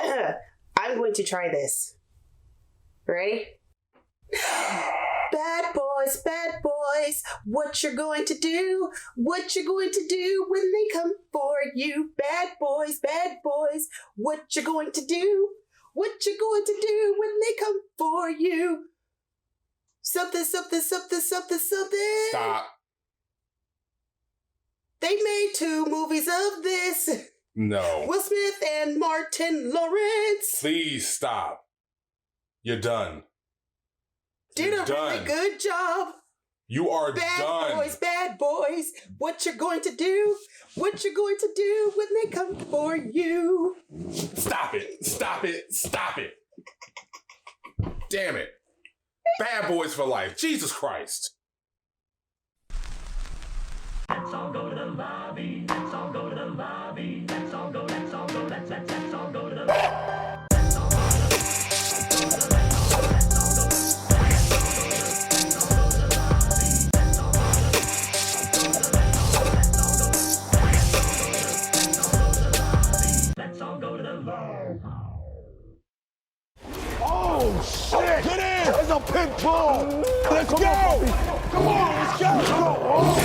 I'm going to try this. Ready? Bad boys, what you're going to do? What you're going to do when they come for you? Bad boys, what you're going to do? What you're going to do when they come for you? Something. Stop. They made 2 movies of this. No. Will Smith and Martin Lawrence. Please stop. You're done. Did a really good job. You are done. Bad boys, what you're going to do? What you're going to do when they come for you? Stop it. Damn it. Bad Boys for Life. Jesus Christ. Let's all go to the lobby. Let's all go to the lobby. Let's all go to the lobby. Let's all go to the lobby. Oh, shit! Get in! There's a pit bull! Let's go! Come on, let's go! Oh.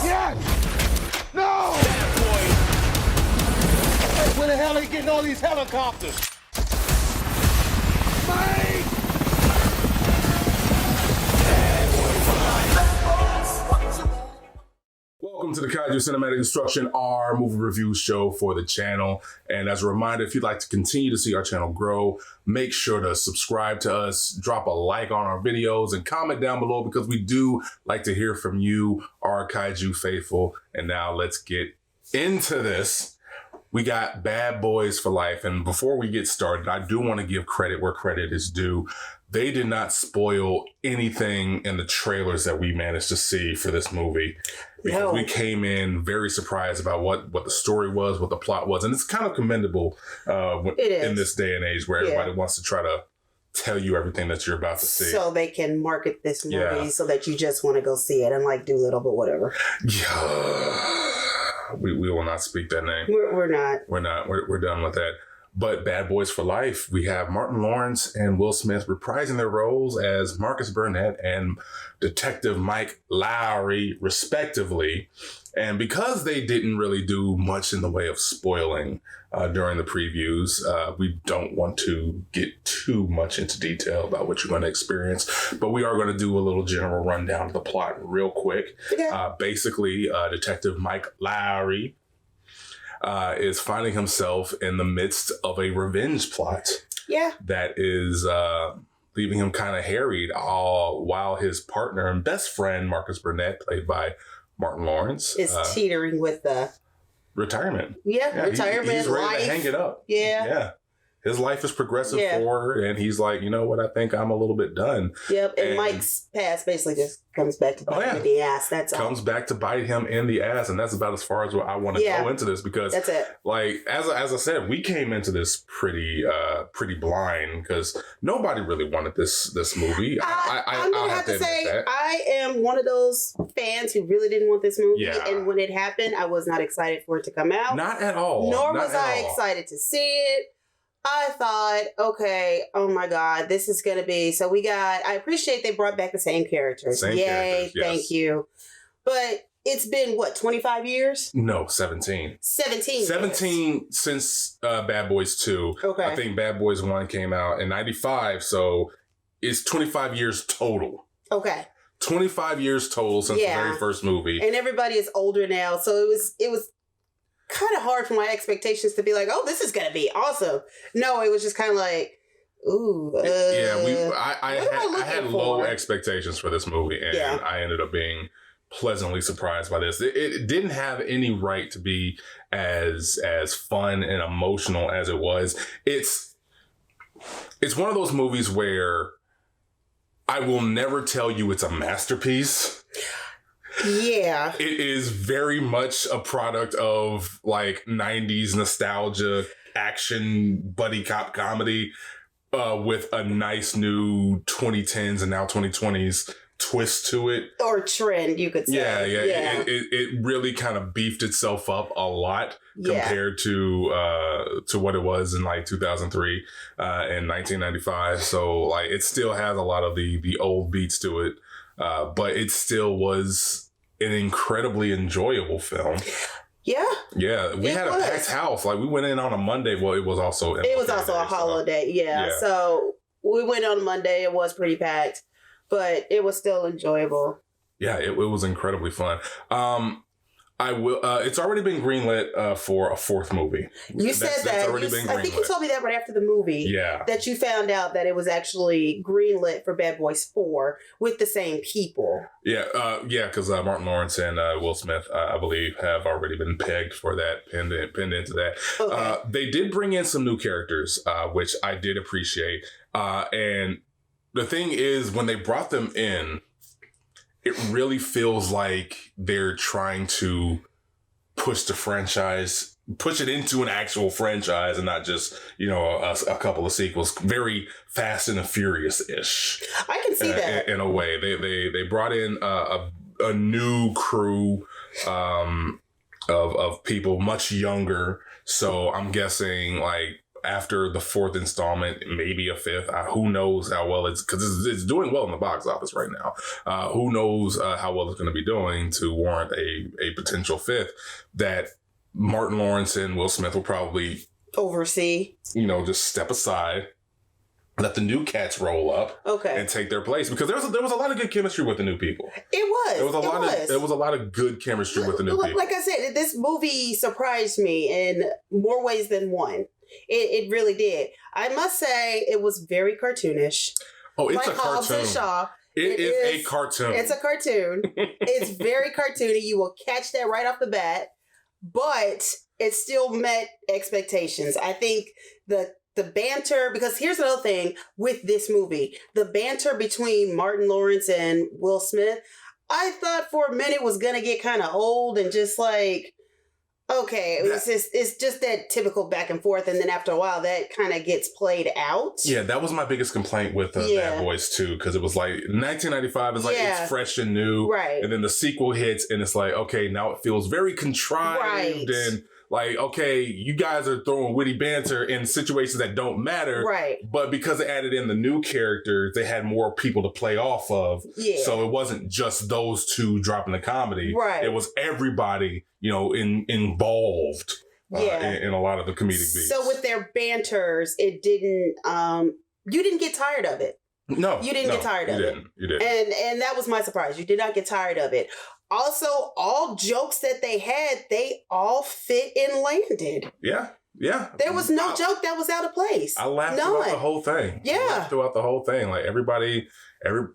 Yes! No! Where the hell are you getting all these helicopters? Mike! Welcome to the Kaiju Cinematic Destruction R movie review show for the channel. And as a reminder, if you'd like to continue to see our channel grow, make sure to subscribe to us, drop a like on our videos, and comment down below because we do like to hear from you, our Kaiju faithful. And now let's get into this. We got Bad Boys for Life. And before we get started, I do want to give credit where credit is due. They did not spoil anything in the trailers that we managed to see for this movie. Because we came in very surprised about what the story was, what the plot was. And it's kind of commendable in this day and age where everybody wants to try to tell you everything that you're about to see. So they can market this movie so that you just want to go see it and like Doolittle, but whatever. Yeah. We will not speak that name. We're not. We're done with that. But Bad Boys for Life, we have Martin Lawrence and Will Smith reprising their roles as Marcus Burnett and Detective Mike Lowry, respectively. And because they didn't really do much in the way of spoiling during the previews, we don't want to get too much into detail about what you're going to experience. But we are going to do a little general rundown of the plot real quick. Yeah. Basically, Detective Mike Lowry is finding himself in the midst of a revenge plot. Yeah. That is leaving him kind of harried all while his partner and best friend, Marcus Burnett, played by Martin Lawrence, is teetering with the retirement. Yeah, retirement. He's ready life. to hang it up. Yeah. Yeah. His life is progressive forward, and he's like, you know what? I think I'm a little bit done. Yep, and Mike's past basically just comes back to bite him in the ass. That's all. Comes back to bite him in the ass, and that's about as far as I want to go into this because that's it. Like as I said, we came into this pretty blind because nobody really wanted this movie. I'm gonna have to say I am one of those fans who really didn't want this movie, and when it happened, I was not excited for it to come out. Not at all. Nor was I excited to see it. I thought, okay, oh my God, this is going to be... So I appreciate they brought back the same characters. Yay, thank you. But it's been, what, 25 years? No, 17. 17 since Bad Boys 2. Okay. I think Bad Boys 1 came out in 95, so it's 25 years total. Okay. 25 years total since the very first movie. And everybody is older now, so it was kind of hard for my expectations to be like, oh, this is gonna be awesome. No, it was just kind of like, ooh. I had low expectations for this movie, and I ended up being pleasantly surprised by this. It didn't have any right to be as fun and emotional as it was. It's one of those movies where I will never tell you it's a masterpiece. Yeah. It is very much a product of like 90s nostalgia, action, buddy cop comedy with a nice new 2010s and now 2020s twist to it. Or trend, you could say. Yeah. It really kind of beefed itself up a lot compared to what it was in like 2003 and 1995. So like it still has a lot of the old beats to it, but it still was an incredibly enjoyable film. Yeah. Yeah, we had a packed house. Like we went in on a Monday. Well, it was also a holiday. Yeah. So we went on a Monday. It was pretty packed, but it was still enjoyable. Yeah, it was incredibly fun. I will. It's already been greenlit for a fourth movie. You said that. That's already been greenlit. I think you told me that right after the movie. Yeah. That you found out that it was actually greenlit for Bad Boys 4 with the same people. Yeah. Because Martin Lawrence and Will Smith, I believe, have already been pegged for that, pinned into that. Okay. They did bring in some new characters, which I did appreciate. And the thing is, when they brought them in, it really feels like they're trying to push the franchise, push it into an actual franchise and not just, a couple of sequels. Very Fast and the Furious-ish. I can see that. In a way. They brought in a new crew of people much younger. So I'm guessing like after the fourth installment, maybe a fifth. Who knows how well because it's doing well in the box office right now. Who knows how well it's going to be doing to warrant a potential fifth that Martin Lawrence and Will Smith will probably oversee. Just step aside, let the new cats roll up, and take their place because there was a lot of good chemistry with the new people. It was. There was a lot of good chemistry with the new people. Like I said, this movie surprised me in more ways than one. It really did. I must say it was very cartoonish. Oh, it's like a cartoon. Shaw, it is a cartoon. It's a cartoon. It's very cartoony. You will catch that right off the bat, but it still met expectations. I think the banter, because here's another thing with this movie, the banter between Martin Lawrence and Will Smith, I thought for a minute was going to get kind of old and just like, okay, it's just that typical back and forth, and then after a while, that kind of gets played out. Yeah, that was my biggest complaint with Bad Boys 2, because it was like 1995 is like it's fresh and new, right? And then the sequel hits, and it's like, okay, now it feels very contrived and like, okay, you guys are throwing witty banter in situations that don't matter, right? But because they added in the new characters, they had more people to play off of, so it wasn't just those two dropping the comedy, right? It was everybody. Involved in a lot of the comedic beats. So with their banters, it didn't, you didn't get tired of it. No. You didn't get tired of it. You didn't. And that was my surprise. You did not get tired of it. Also, all jokes that they had, they all fit and landed. Yeah. There was no joke that was out of place. I laughed throughout the whole thing. Yeah. I laughed throughout the whole thing. Like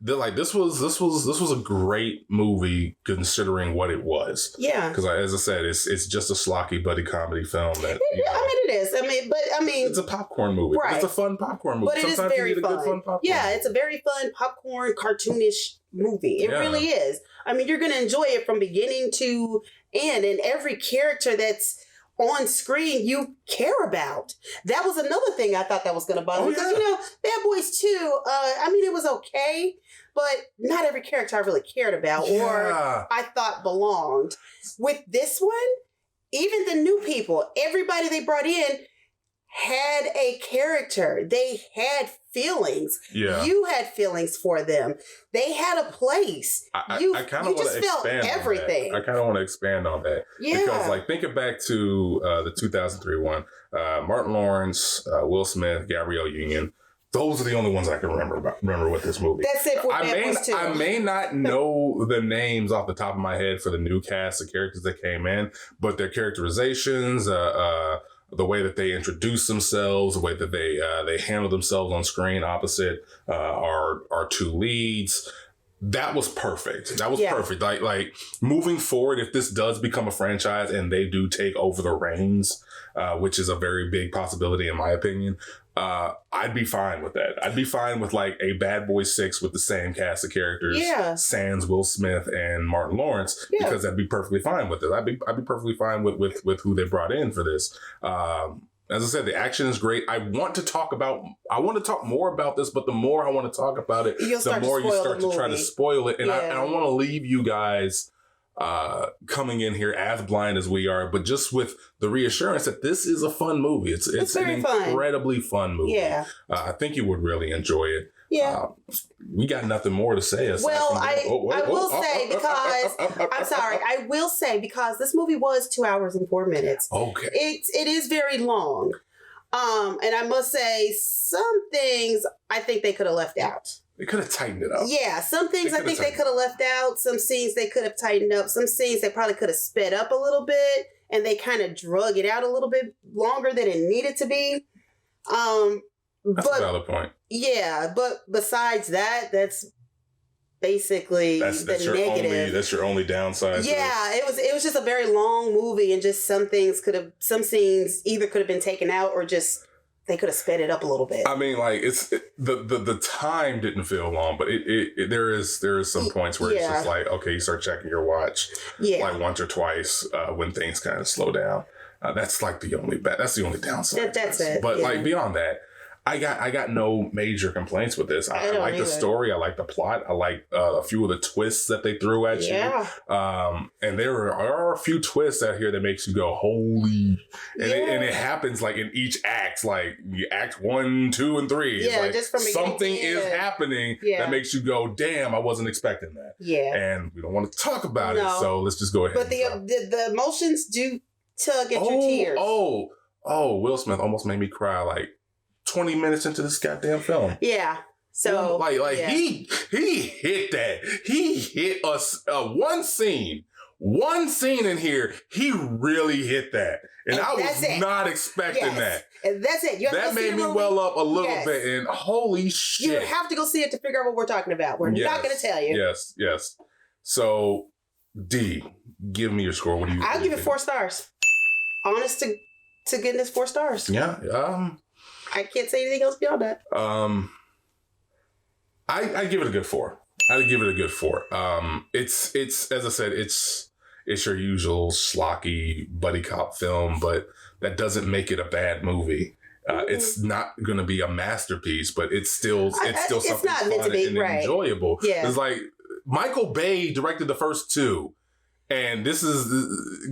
they're like, this was a great movie considering what it was. Yeah. Because as I said, it's just a schlocky buddy comedy film that it is. it's a popcorn movie. Right. It's a fun popcorn movie. But it Sometimes is very you need a fun. good fun popcorn. Yeah, it's a very fun popcorn cartoonish movie. It really is. You're gonna enjoy it from beginning to end, and every character that's on screen you care about. That was another thing I thought that was going to bother me. Because, Bad Boys 2, it was okay, but not every character I really cared about or I thought belonged. With this one, even the new people, everybody they brought in had a character. They had feelings. Yeah. You had feelings for them. They had a place. I kind of want to expand everything. I kind of want to expand on that. Yeah. Because thinking back to the 2003 one, Martin Lawrence, Will Smith, Gabrielle Union, those are the only ones I can remember with this movie. That's it for Bad Boys 2. I may not know the names off the top of my head for the new cast of characters that came in, but their characterizations, the way that they introduce themselves, the way that they handle themselves on screen opposite our two leads, that was perfect. That was perfect. Like moving forward, if this does become a franchise and they do take over the reins, which is a very big possibility in my opinion, I'd be fine with that. I'd be fine with like a Bad Boys 6 with the same cast of characters, sans Will Smith and Martin Lawrence, because I'd be perfectly fine with it. I'd be perfectly fine with who they brought in for this. as I said, the action is great. I want to talk more about this, but the more I want to talk about it, the more you start to try to spoil it. And I don't want to leave you guys coming in here as blind as we are, but just with the reassurance that this is a fun movie. It's an incredibly fun movie. Yeah. I think you would really enjoy it. Yeah. We got nothing more to say. Well, I will say because I'm sorry. I will say because this movie was 2 hours and 4 minutes. Okay. It is very long. And I must say some things I think they could have left out. They could have tightened it up. Yeah, some things I think they could have left out. Some scenes they could have tightened up. Some scenes they probably could have sped up a little bit, and they kind of drug it out a little bit longer than it needed to be. That's a valid point. Yeah, but besides that, that's basically the negative. That's your only downside. Yeah, it was just a very long movie, and just some scenes either could have been taken out or just they could have sped it up a little bit. I mean, like the time didn't feel long, but there is some points where it's just like, okay, you start checking your watch like once or twice when things kind of slow down. That's like the only downside. That's it. But like beyond that, I got no major complaints with this. I like the story. I like the plot. I like a few of the twists that they threw at you. And there are a few twists out here that makes you go, holy. And it happens like in each act, like act 1, 2, and 3. Yeah, like just from something is happening that makes you go, damn, I wasn't expecting that. Yeah. And we don't want to talk about it, so let's just go ahead. But the emotions do tug at your tears. Oh, Will Smith almost made me cry like 20 minutes into this goddamn film. Yeah. So he hit that. He hit us one scene in here. He really hit that. And I was not expecting that. And that's it. That made me well up a little bit. And holy shit. You have to go see it to figure out what we're talking about. We're not going to tell you. Yes. So, D, give me your score. What do you I'll give it 4 stars. Honest to goodness, 4 stars. Yeah. I can't say anything else beyond that. I give it a good 4. I'd give it a good 4. It's as I said, it's your usual schlocky buddy cop film, but that doesn't make it a bad movie. It's not going to be a masterpiece, but it's still something fun and enjoyable. Yeah. It's like Michael Bay directed the first 2. And this is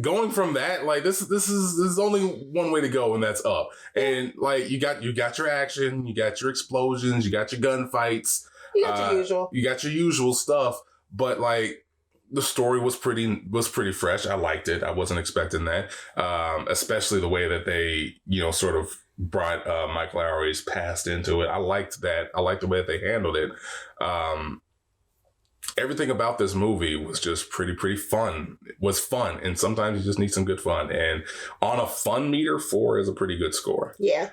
going from that, like this is only one way to go, and that's up. And like you got your action, you got your explosions, you got your gunfights, you got your usual, you got your usual stuff. But like the story was pretty fresh. I liked it. I wasn't expecting that, especially the way that they sort of brought Mike Lowry's past into it. I liked that. I liked the way that they handled it. Everything about this movie was just pretty fun. It was fun. And sometimes you just need some good fun. And on a fun meter, 4 is a pretty good score. Yeah.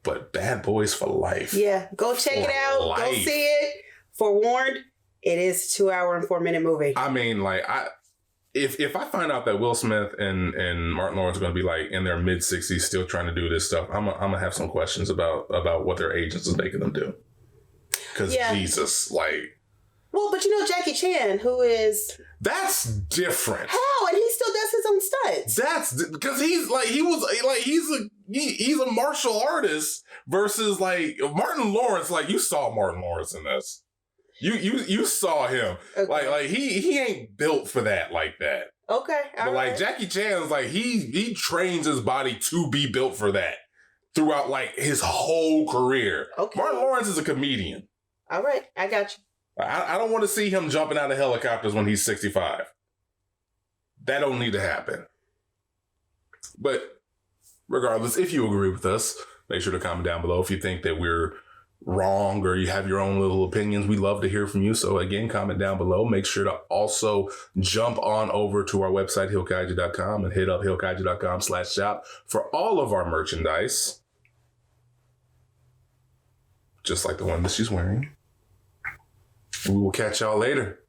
But Bad Boys for Life. Yeah. Go check it out. Go see it. Forewarned, it is a 2 hour and 4 minute movie. I mean, like, if I find out that Will Smith and Martin Lawrence are going to be like in their mid 60s still trying to do this stuff, I'm gonna have some questions about what their agents is making them do. Because Jesus, like. Well, but Jackie Chan, who is... That's different. How? And he still does his own stunts. That's... Because he's a martial artist versus, like, Martin Lawrence. Like, you saw Martin Lawrence in this. You saw him. Okay. Like he ain't built for that like that. Okay, but like Jackie Chan's like, he trains his body to be built for that throughout, like, his whole career. Okay. Martin Lawrence is a comedian. All right, I got you. I don't want to see him jumping out of helicopters when he's 65. That don't need to happen. But regardless, if you agree with us, make sure to comment down below if you think that we're wrong or you have your own little opinions. We'd love to hear from you. So again, comment down below. Make sure to also jump on over to our website, HEELKAIJU.com, and hit up HEELKAIJU.com/shop for all of our merchandise. Just like the one that she's wearing. We will catch y'all later.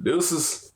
Deuces.